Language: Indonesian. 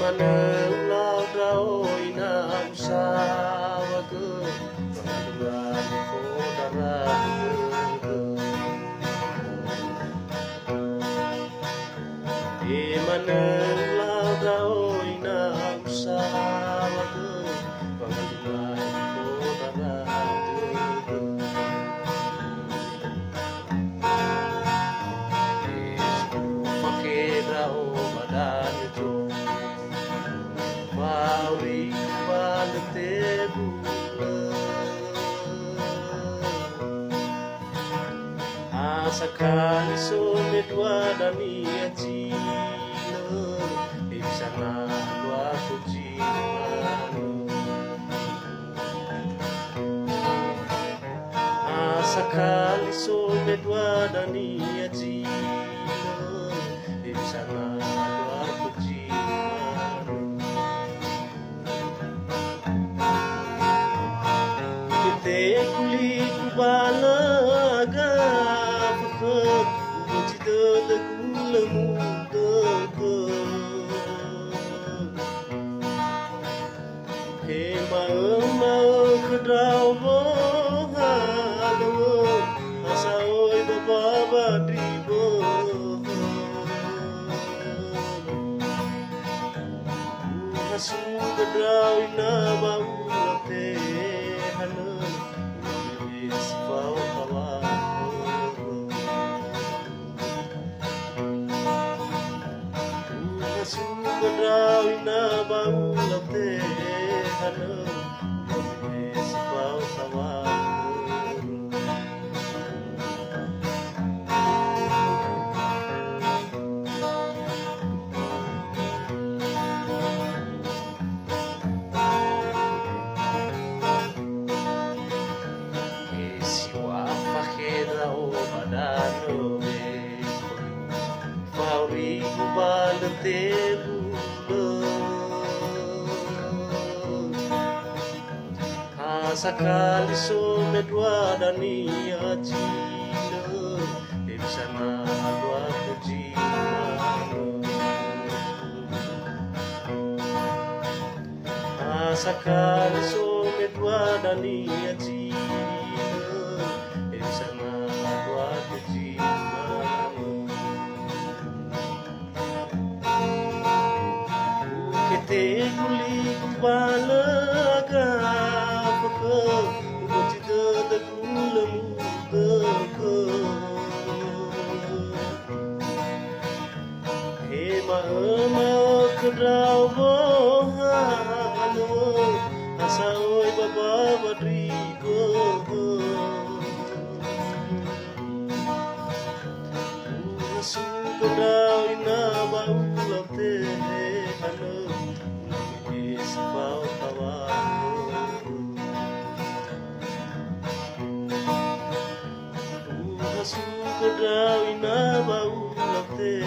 Manang daw inaasawa ko Pagduan ko darahon Di manang daw inaasawa ko Pagduan ko darahon Yesu pakira o badan ito Maui pada tebulan Asakan isumit wadani ajino Ibsana dua kujimano Asakan isumit wadani ajino Ibsana dua kujimano Kuli kubalaga Fakot Bujito da kula muda ko He mau kedraw mo halo Asaoy bababadribo Hasu kedraw inabawate halo Sipau kawan Suka daw inabau late halo Sipau kawan Maui pada tebulan Asakali somet wadani ajino Ibsana dua kujimano Asakali somet wadani ajino Ibsana dua kujimano Kete kuli kubalaga Fakot Bujito da kula muda ko He mau kedraw mo halo Asaoy bababadrigo Suka daw inabaulate halo Sipau kawan Suka daw inabaulate